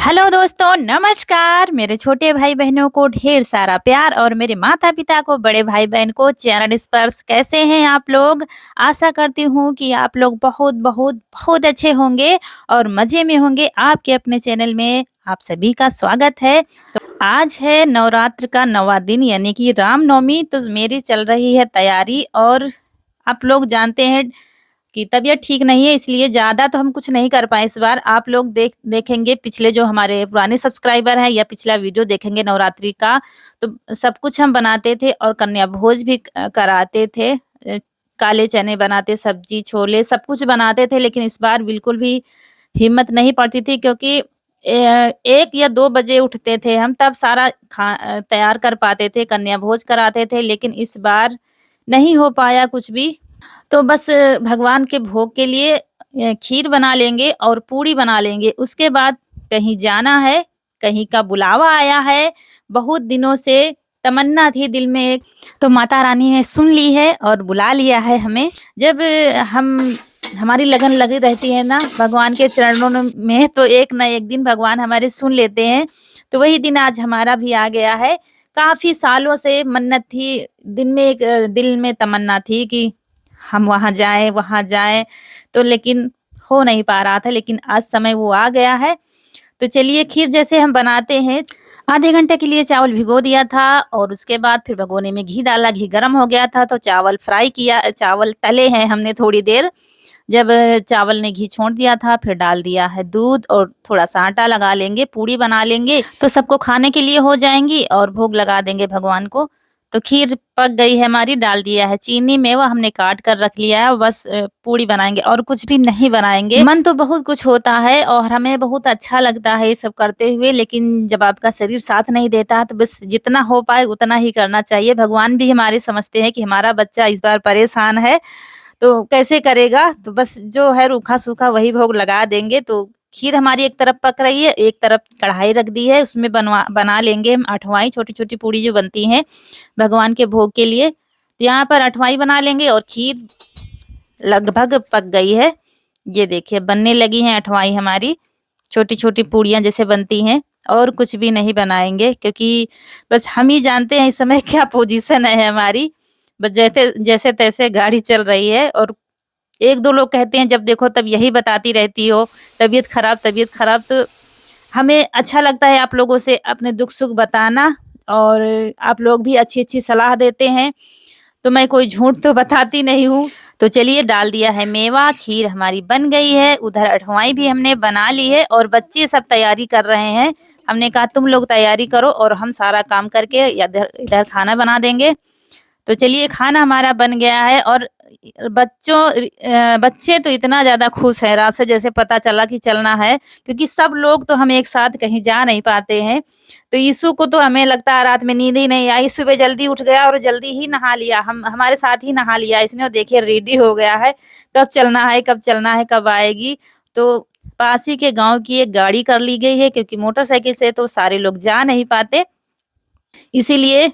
Hello दोस्तों, नमस्कार। मेरे छोटे भाई बहनों को ढेर सारा प्यार और मेरे माता पिता को, बड़े भाई बहन को चरण स्पर्श। कैसे हैं आप लोग? आशा करती हूँ कि आप लोग बहुत बहुत बहुत अच्छे होंगे और मज़े में होंगे। आपके अपने चैनल में आप सभी का स्वागत है। तो आज है नवरात्र का 9वां दिन यानी कि रामनवमी। तो मेरी चल रही है तैयारी और आप लोग जानते हैं कि तबीयत ठीक नहीं है, इसलिए ज़्यादा तो हम कुछ नहीं कर पाए इस बार। आप लोग देखेंगे पिछले जो हमारे पुराने सब्सक्राइबर हैं या पिछला वीडियो देखेंगे नवरात्रि का, तो सब कुछ हम बनाते थे और कन्या भोज भी कराते थे। काले चने बनाते, सब्जी, छोले सब कुछ बनाते थे, लेकिन इस बार बिल्कुल भी हिम्मत नहीं पड़ती थी क्योंकि 1 या 2 बजे उठते थे हम, तब सारा तैयार कर पाते थे, कन्या भोज कराते थे। लेकिन इस बार नहीं हो पाया कुछ भी। तो बस भगवान के भोग के लिए खीर बना लेंगे और पूड़ी बना लेंगे। उसके बाद कहीं जाना है, कहीं का बुलावा आया है। बहुत दिनों से तमन्ना थी दिल में एक, तो माता रानी ने सुन ली है और बुला लिया है हमें। जब हम हमारी लगन लगी रहती है ना भगवान के चरणों में, तो एक न एक दिन भगवान हमारे सुन लेते हैं। तो वही दिन आज हमारा भी आ गया है। काफ़ी सालों से मन्नत थी, दिल में तमन्ना थी कि हम वहाँ जाएँ, तो लेकिन हो नहीं पा रहा था, लेकिन आज समय वो आ गया है। तो चलिए खीर जैसे हम बनाते हैं, आधे घंटे के लिए चावल भिगो दिया था और उसके बाद फिर भगोने में घी डाला, घी गरम हो गया था तो चावल फ्राई किया, चावल तले हैं हमने थोड़ी देर। जब चावल ने घी छोड़ दिया था, फिर डाल दिया है दूध और थोड़ा-सा आटा लगा लेंगे, पूड़ी बना लेंगे, तो सबको खाने के लिए हो जाएँगी और भोग लगा देंगे भगवान को। तो खीर पक गई है हमारी, डाल दिया है चीनी, मेवा हमने काट कर रख लिया है, बस पूड़ी बनाएँगे और कुछ भी नहीं बनाएँगे। मन तो बहुत कुछ होता है और हमें बहुत अच्छा लगता है ये सब करते हुए, लेकिन जब आपका शरीर साथ नहीं देता है, तो बस जितना हो पाए उतना ही करना चाहिए। भगवान भी हमारे समझते हैं कि हमारा बच्चा इस बार परेशान है, तो कैसे करेगा? तो बस जो है रूखा-सूखा वही भोग लगा देंगे। तो खीर हमारी एक तरफ पक रही है, एक तरफ कढ़ाई रख दी है, उसमें बना लेंगे हम अठवाई, छोटी-छोटी पूड़ी जो बनती हैं भगवान के भोग के लिए। तो यहाँ पर अठवाई बना लेंगे और खीर लगभग पक गई है। ये देखिए बनने लगी हैं अठवाई हमारी, छोटी-छोटी पूड़ियाँ जैसे बनती हैं, और कुछ भी नहीं बनाएँगे क्योंकि बस हम ही जानते हैं इस समय क्या पोज़ीशन है हमारी। बस जैसे-तैसे गाड़ी चल रही है और 1-2 लोग कहते हैं जब देखो तब यही बताती रहती हो, तबीयत खराब। तो हमें अच्छा लगता है आप लोगों से अपने दुख-सुख बताना और आप लोग भी अच्छी-अच्छी सलाह देते हैं, तो मैं कोई झूठ तो बताती नहीं हूँ। तो चलिए डाल दिया है मेवा, खीर हमारी बन गई है, उधर अठवाई भी हमने बना ली है और बच्चे सब तैयारी कर रहे हैं। हमने कहा तुम लोग तैयारी करो और हम सारा काम करके इधर इधर खाना बना देंगे। तो चलिए खाना हमारा बन गया है और बच्चे तो इतना ज़्यादा खुश हैं रात से जैसे पता चला कि चलना है, क्योंकि सब लोग तो हम एक साथ कहीं जा नहीं पाते हैं। तो यीशु को तो हमें लगता है रात में नींद ही नहीं आई, सुबह जल्दी उठ गया और जल्दी ही नहा लिया, हम हमारे साथ ही नहा लिया इसने, और देखिए रेडी हो गया है, कब चलना है, कब चलना है, कब आएगी। तो पास ही के गाँव की एक गाड़ी कर ली गई है क्योंकि मोटरसाइकिल से तो सारे लोग जा नहीं पाते, इसीलिए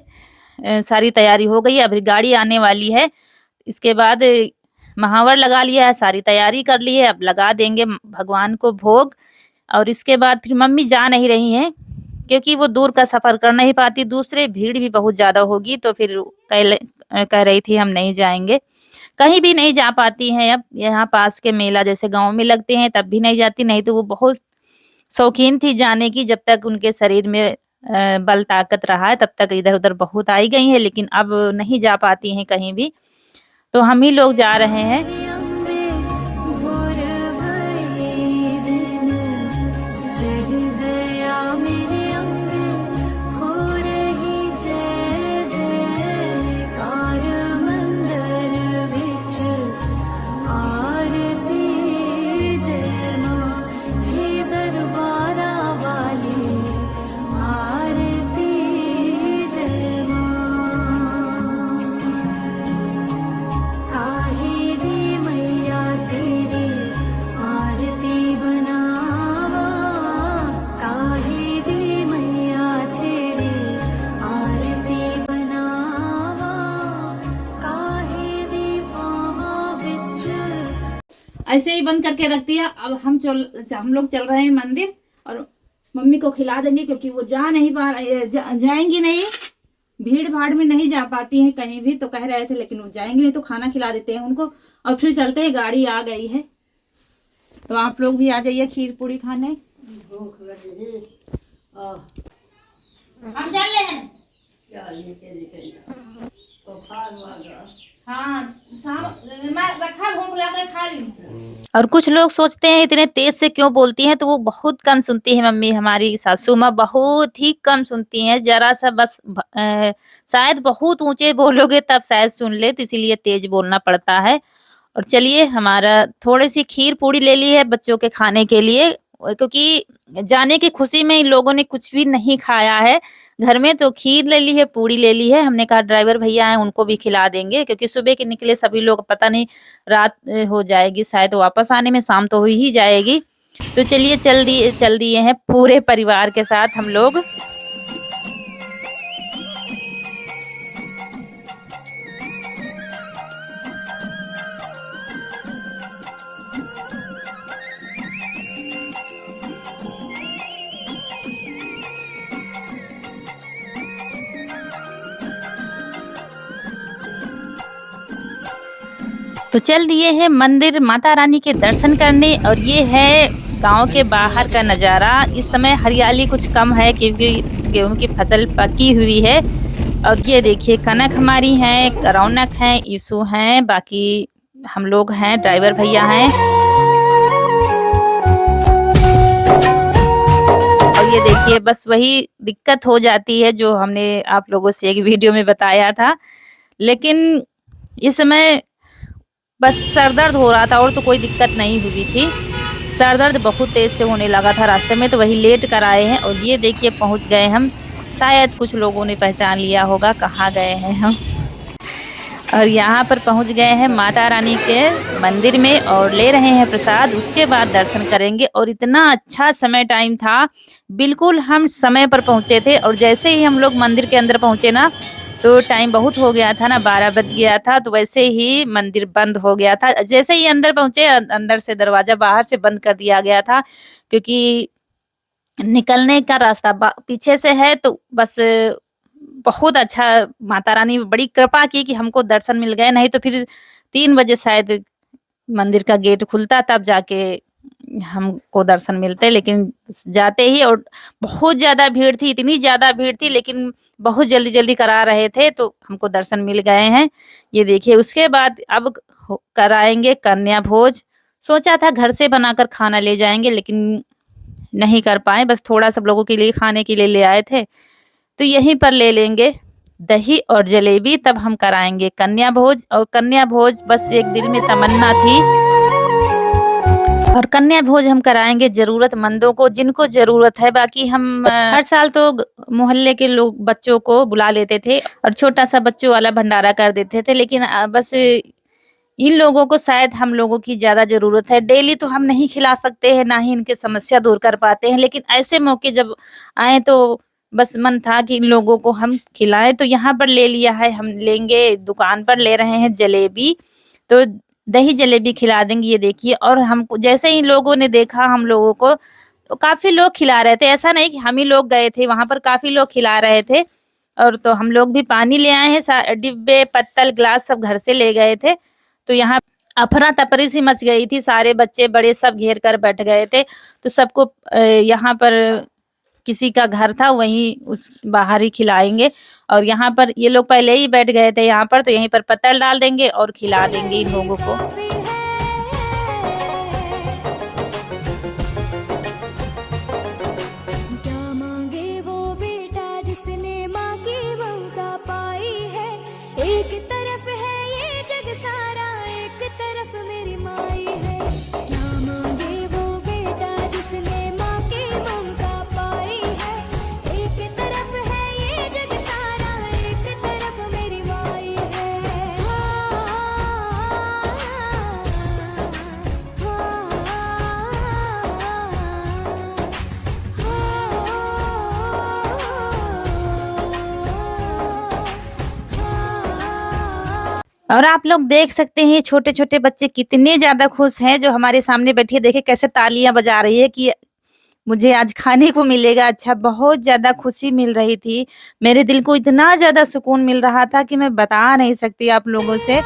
सारी तैयारी हो गई है, अभी गाड़ी आने वाली है। इसके बाद महावर लगा लिया है, सारी तैयारी कर ली है, अब लगा देंगे भगवान को भोग। और इसके बाद फिर मम्मी जा नहीं रही हैं, क्योंकि वो दूर का सफ़र कर नहीं पाती, दूसरे भीड़ भी बहुत ज़्यादा होगी, तो फिर कह रही थी हम नहीं जाएँगे। कहीं भी नहीं जा पाती हैं अब, यहाँ पास के मेला जैसे गाँव में लगते हैं तब भी नहीं जाती, नहीं तो वो बहुत शौकीन थी जाने की। जब तक उनके शरीर में बल ताकत रहा है तब तक इधर-उधर बहुत आई गई हैं, लेकिन अब नहीं जा पाती हैं कहीं भी, तो हम ही लोग जा रहे हैं। ऐसे ही बंद करके रख दिया। अब हम लोग चल रहे हैं मंदिर और मम्मी को खिला देंगे, क्योंकि वो जा नहीं पा जाएंगी नहीं, भीड़ भाड़ में नहीं जा पाती है कहीं भी, तो कह रहे थे, लेकिन वो जाएंगे नहीं तो खाना खिला देते हैं उनको और फिर चलते हैं। गाड़ी आ गई है, तो आप लोग भी आ जाइए खीर पूरी खाने। हम जान ले हैं हाँ, रखा भूख लगा खा ली। और कुछ लोग सोचते हैं इतने तेज से क्यों बोलती हैं, तो वो बहुत कम सुनती है मम्मी, हमारी सासू माँ बहुत ही कम सुनती हैं, जरा सा बस शायद बहुत ऊंचे बोलोगे तब शायद सुन ले, तो इसीलिए तेज बोलना पड़ता है। और चलिए, हमारा थोड़ी सी खीर पूरी ले ली है बच्चों के खाने के लिए, क्योंकि जाने की खुशी में इन लोगों ने कुछ भी नहीं खाया है घर में, तो खीर ले ली है, पूरी ले ली है। हमने कहा ड्राइवर भैया हैं उनको भी खिला देंगे, क्योंकि सुबह के निकले सभी लोग, पता नहीं रात हो जाएगी शायद, वापस आने में शाम तो हो ही जाएगी। तो चलिए चल दिए हैं पूरे परिवार के साथ हम लोग। तो चल दिए हैं मंदिर माता रानी के दर्शन करने, और ये है गांव के बाहर का नज़ारा। इस समय हरियाली कुछ कम है क्योंकि गेहूं की फसल पकी हुई है। और ये देखिए कनक हमारी हैं, रौनक हैं, यीशु हैं, बाकी हम लोग हैं, ड्राइवर भैया हैं। और ये देखिए बस वही दिक्कत हो जाती है जो हमने आप लोगों से एक वीडियो में बताया था, लेकिन इस समय बस सर दर्द हो रहा था और तो कोई दिक्कत नहीं हुई थी। सर दर्द बहुत तेज से होने लगा था रास्ते में, तो वही लेट कर आए हैं। और ये देखिए पहुंच गए हम, शायद कुछ लोगों ने पहचान लिया होगा कहाँ गए हैं हम। और यहाँ पर पहुंच गए हैं माता रानी के मंदिर में और ले रहे हैं प्रसाद, उसके बाद दर्शन करेंगे। और इतना अच्छा समय टाइम था, बिल्कुल हम समय पर पहुंचे थे। और जैसे ही हम लोग मंदिर के अंदर पहुंचे ना, तो टाइम बहुत हो गया था ना, 12 बज गया था, तो वैसे ही मंदिर बंद हो गया था। जैसे ही अंदर पहुंचे, अंदर से दरवाजा बाहर से बंद कर दिया गया था, क्योंकि निकलने का रास्ता पीछे से है। तो बस बहुत अच्छा, माता रानी बड़ी कृपा की कि हमको दर्शन मिल गए, नहीं तो फिर 3 बजे शायद मंदिर का गेट खुलता, तब जाके हमको दर्शन मिलते। लेकिन जाते ही, और बहुत ज़्यादा भीड़ थी, इतनी ज़्यादा भीड़ थी, लेकिन बहुत जल्दी-जल्दी करा रहे थे, तो हमको दर्शन मिल गए हैं। ये देखिए, उसके बाद अब कराएंगे कन्या भोज। सोचा था घर से बनाकर खाना ले जाएंगे, लेकिन नहीं कर पाए, बस थोड़ा सब लोगों के लिए खाने के लिए ले आए थे, तो यहीं पर ले लेंगे दही और जलेबी, तब हम कराएंगे कन्या भोज। और कन्या भोज बस एक दिल में तमन्ना थी, और कन्या भोज हम कराएंगे जरूरतमंदों को, जिनको जरूरत है। बाकी हम हर साल तो मोहल्ले के लोग बच्चों को बुला लेते थे और छोटा सा बच्चों वाला भंडारा कर देते थे, लेकिन बस इन लोगों को शायद हम लोगों की ज्यादा जरूरत है। डेली तो हम नहीं खिला सकते हैं, ना ही इनकी समस्या दूर कर पाते हैं, लेकिन ऐसे मौके जब आए तो बस मन था कि इन लोगों को हम खिलाएं। तो यहाँ पर ले लिया है, हम लेंगे, दुकान पर ले रहे हैं जलेबी, तो दही जलेबी खिला देंगे। ये देखिए, और हमको जैसे ही लोगों ने देखा हम लोगों को, तो काफी लोग खिला रहे थे, ऐसा नहीं कि हम ही लोग गए थे, वहां पर काफी लोग खिला रहे थे। और तो हम लोग भी पानी ले आए हैं, डिब्बे पत्तल गिलास सब घर से ले गए थे। तो यहाँ अफरा तफरी सी मच गई थी, सारे बच्चे बड़े सब घेर कर बैठ गए थे। तो सबको यहाँ पर किसी का घर था, वहीं उस बाहर ही खिलाएंगे। और यहाँ पर ये लोग पहले ही बैठ गए थे यहाँ पर, तो यहीं पर पत्तल डाल देंगे और खिला देंगे इन लोगों को। और आप लोग देख सकते हैं छोटे-छोटे बच्चे कितने ज़्यादा खुश हैं, जो हमारे सामने बैठी है। देखिए कैसे तालियां बजा रही है कि मुझे आज खाने को मिलेगा। अच्छा, बहुत ज़्यादा खुशी मिल रही थी। मेरे दिल को इतना ज़्यादा सुकून मिल रहा था कि मैं बता नहीं सकती आप लोगों से।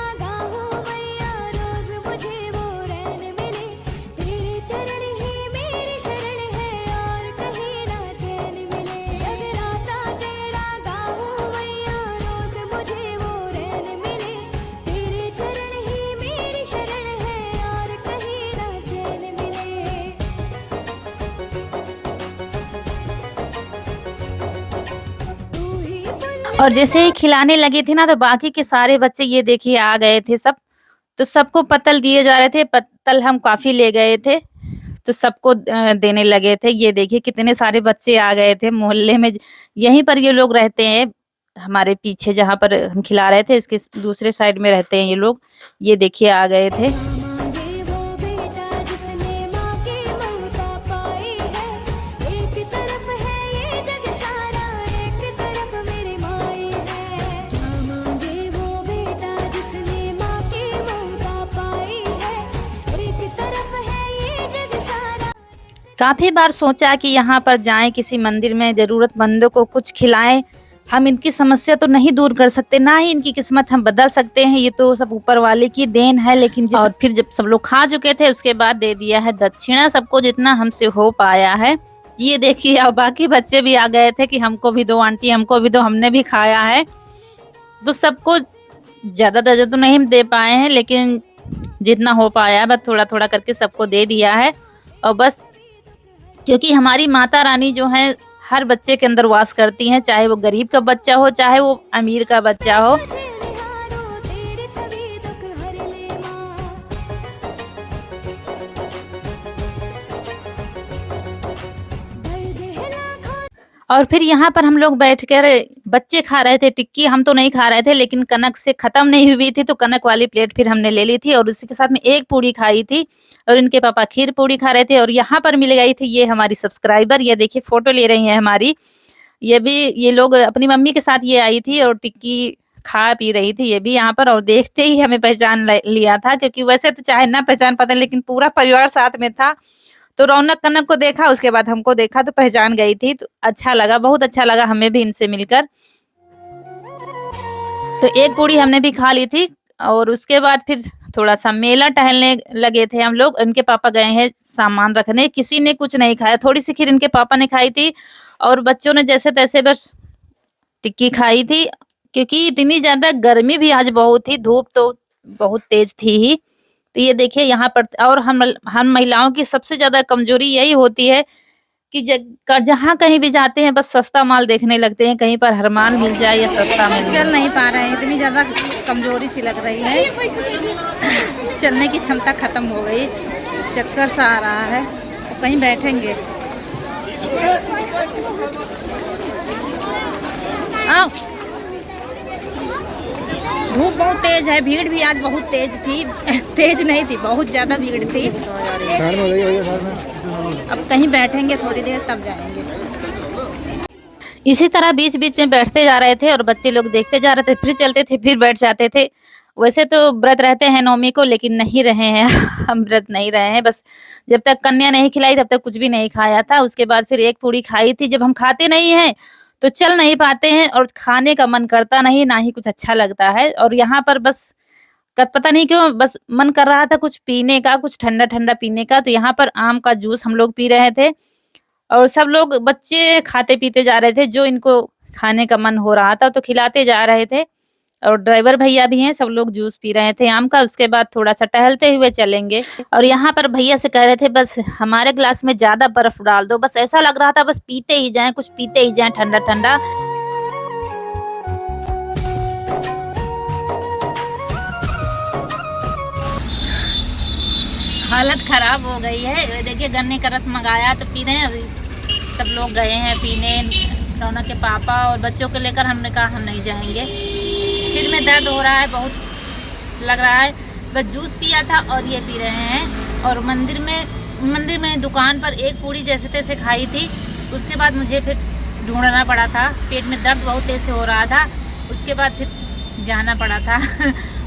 और जैसे ही खिलाने लगी थी ना, तो बाकी के सारे बच्चे ये देखिए आ गए थे सब। तो सबको पत्तल दिए जा रहे थे, पत्तल हम काफ़ी ले गए थे, तो सबको देने लगे थे। ये देखिए कितने सारे बच्चे आ गए थे मोहल्ले में। यहीं पर ये लोग रहते हैं, हमारे पीछे जहाँ पर हम खिला रहे थे, इसके दूसरे साइड में रहते हैं ये लोग। ये देखिए आ गए थे। काफ़ी बार सोचा कि यहाँ पर जाएँ, किसी मंदिर में ज़रूरतमंदों को कुछ खिलाएँ। हम इनकी समस्या तो नहीं दूर कर सकते, ना ही इनकी किस्मत हम बदल सकते हैं, ये तो सब ऊपर वाले की देन है। लेकिन और फिर जब सब लोग खा चुके थे, उसके बाद दे दिया है दक्षिणा सबको जितना हमसे हो पाया है। ये देखिए, और बाकी बच्चे भी आ गए थे कि हमको भी दो आंटी, हमको भी दो, हमने भी खाया है। तो सबको ज़्यादा दर्जा तो नहीं दे पाए हैं, लेकिन जितना हो पाया है बस थोड़ा-थोड़ा करके सबको दे दिया है। और बस क्योंकि हमारी माता रानी जो है हर बच्चे के अंदर वास करती हैं, चाहे वो गरीब का बच्चा हो, चाहे वो अमीर का बच्चा हो। और फिर यहाँ पर हम लोग बैठकर बच्चे खा रहे थे टिक्की, हम तो नहीं खा रहे थे, लेकिन कनक से खत्म नहीं हुई थी, तो कनक वाली प्लेट फिर हमने ले ली थी और उसी के साथ में एक पूड़ी खाई थी। और इनके पापा खीर पूड़ी खा रहे थे। और यहाँ पर मिल गई थी ये हमारी सब्सक्राइबर, ये देखिए फोटो ले रही है हमारी। ये लोग अपनी मम्मी के साथ ये आई थी और टिक्की खा पी रही थी ये भी यहाँ पर। और देखते ही हमें पहचान लिया था, क्योंकि वैसे तो चाहे ना पहचान पाते, लेकिन पूरा परिवार साथ में था। तो रौनक कनक को देखा, उसके बाद हमको देखा तो पहचान गई थी। तो अच्छा लगा, बहुत अच्छा लगा हमें भी इनसे मिलकर। तो एक पूड़ी हमने भी खा ली थी और उसके बाद फिर थोड़ा-सा मेला टहलने लगे थे हम लोग। इनके पापा गए हैं सामान रखने, किसी ने कुछ नहीं खाया। थोड़ी-सी खीर इनके पापा ने खाई थी और बच्चों ने जैसे-तैसे बस टिक्की खाई थी, क्योंकि इतनी ज़्यादा गर्मी भी आज बहुत थी, धूप तो बहुत तेज़ थी ही। तो ये देखिए यहाँ पर, और हम महिलाओं की सबसे ज़्यादा कमज़ोरी यही होती है कि जहाँ कहीं भी जाते हैं बस सस्ता माल देखने लगते हैं, कहीं पर हरमान मिल जाए या सस्ता मिल जाए। चल नहीं पा रहे हैं, इतनी ज़्यादा कमज़ोरी सी लग रही है, चलने की क्षमता ख़त्म हो गई, चक्कर सा आ रहा है। तो कहीं बैठेंगे। आओ, धूप बहुत तेज है, भीड़ भी आज बहुत तेज थी। तेज नहीं थी, बहुत ज़्यादा भीड़ थी। अब कहीं बैठेंगे थोड़ी देर, तब जाएंगे। इसी तरह बीच-बीच में बैठते जा रहे थे और बच्चे लोग देखते जा रहे थे, फिर चलते थे, फिर बैठ जाते थे। वैसे तो व्रत रहते हैं नवमी को, लेकिन नहीं रहे हैं हम व्रत नहीं रहे हैं। बस जब तक कन्या नहीं खिलाई तब तक कुछ भी नहीं खाया था। उसके बाद फिर एक पूड़ी खाई थी। जब हम खाते नहीं हैं तो चल नहीं पाते हैं और खाने का मन करता नहीं, ना ही कुछ अच्छा लगता है। और यहाँ पर बस पता नहीं क्यों बस मन कर रहा था कुछ पीने का, कुछ ठंडा-ठंडा पीने का। तो यहाँ पर आम का जूस हम लोग पी रहे थे और सब लोग बच्चे खाते-पीते जा रहे थे, जो इनको खाने का मन हो रहा था तो खिलाते जा रहे थे। और ड्राइवर भैया भी हैं, सब लोग जूस पी रहे थे आम का। उसके बाद थोड़ा-सा टहलते हुए चलेंगे। और यहाँ पर भैया से कह रहे थे बस हमारे ग्लास में ज़्यादा बर्फ डाल दो। बस ऐसा लग रहा था बस पीते ही जाएँ, कुछ पीते ही जाएँ ठंडा-ठंडा। हालत खराब हो गई है। ये देखिए गन्ने का रस मंगाया तो पी रहे हैं। अभी सब लोग गए हैं पीने, रौनक के पापा और बच्चों को लेकर। हमने कहा हम नहीं जाएंगे, सिर में दर्द हो रहा है, बहुत लग रहा है। बस जूस पिया था और ये पी रहे हैं। और मंदिर में दुकान पर एक पूड़ी जैसे तैसे खाई थी। उसके बाद मुझे फिर ढूंढना पड़ा था, पेट में दर्द बहुत तेज से हो रहा था। उसके बाद फिर जाना पड़ा था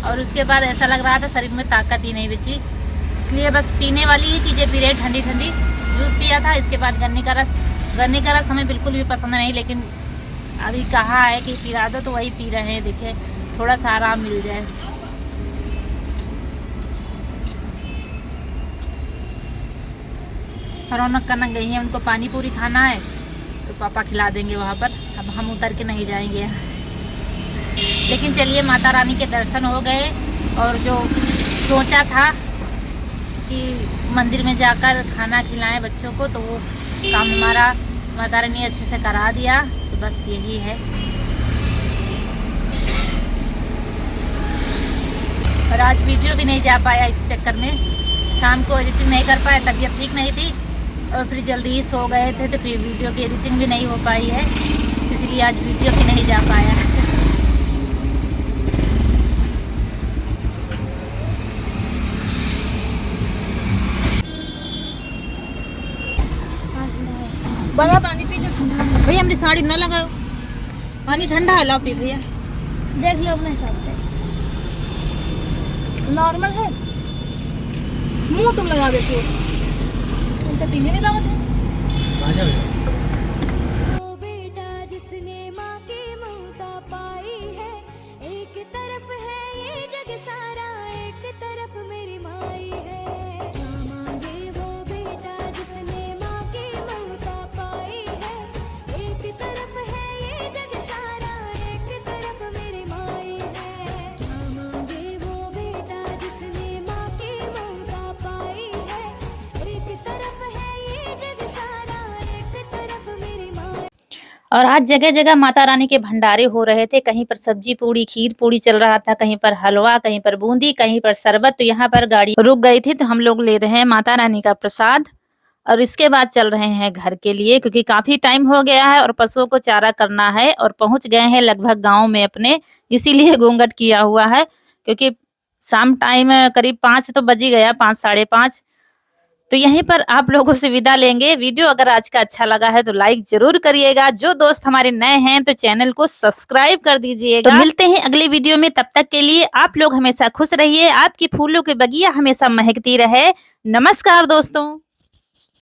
और उसके बाद ऐसा लग रहा था शरीर में ताकत ही नहीं बची, इसलिए बस पीने वाली ही चीज़ें पी रहे, ठंडी ठंडी जूस पिया था, इसके बाद गन्ने का रस। गन्ने का रस हमें बिल्कुल भी पसंद नहीं, लेकिन अभी कहा है कि पिला दो तो वही पी रहे हैं। देखिए थोड़ा सा आराम मिल जाए। रौनक करना गई है, उनको पानी पूरी खाना है तो पापा खिला देंगे वहाँ पर। अब हम उतर के नहीं जाएंगे यहाँ से। लेकिन चलिए, माता रानी के दर्शन हो गए और जो सोचा था कि मंदिर में जाकर खाना खिलाएं बच्चों को, तो वो काम हमारा माता रानी अच्छे से करा दिया। तो बस यही है। और आज वीडियो भी नहीं जा पाया इस चक्कर में। शाम को एडिटिंग नहीं कर पाया, तबीयत ठीक नहीं थी और फिर जल्दी ही सो गए थे, तो फिर वीडियो की एडिटिंग भी नहीं हो पाई है, इसलिए आज वीडियो भी नहीं जा पाया। बड़ा पानी पी लो ठंडा। भैया हमने साड़ी ना लगाओ, पानी ठंडा है, लाओ पी भैया। देख लो अपने हिसाब से, नॉर्मल है। मुंह तुम लगा देते हो, ऐसे पीने नहीं लागत है। वो बेटा जिसने माँ की ममता पाई है, एक तरफ है ये जग सारा, एक तरफ मेरी माई है। क्या मांगे वो बेटा जिसने माँ की ममता पाई है, एक तरफ है ये जग सारा, एक तरफ मेरी माई है। क्या मांगे वो बेटा जिसने माँ की ममता पाई है, एक तरफ है ये जग सारा, एक तरफ मेरी माई। और आज जगह जगह माता रानी के भंडारे हो रहे थे। कहीं पर सब्जी पूड़ी, खीर पूड़ी चल रहा था, कहीं पर हलवा, कहीं पर बूंदी, कहीं पर शरबत। तो यहाँ पर गाड़ी रुक गई थी, तो हम लोग ले रहे हैं माता रानी का प्रसाद और इसके बाद चल रहे हैं घर के लिए, क्योंकि काफी टाइम हो गया है और पशुओं को चारा करना है। और पहुंच गए हैं लगभग गांव में अपने, इसीलिए घूंघट किया हुआ है, क्योंकि शाम टाइम करीब 5 तो बज ही गया, 5 साढ़े 5। तो यहीं पर आप लोगों से विदा लेंगे। वीडियो अगर आज का अच्छा लगा है तो लाइक जरूर करिएगा। जो दोस्त हमारे नए हैं तो चैनल को सब्सक्राइब कर दीजिएगा। तो मिलते हैं अगले वीडियो में, तब तक के लिए आप लोग हमेशा खुश रहिए, आपकी फूलों की बगिया हमेशा महकती रहे। नमस्कार दोस्तों।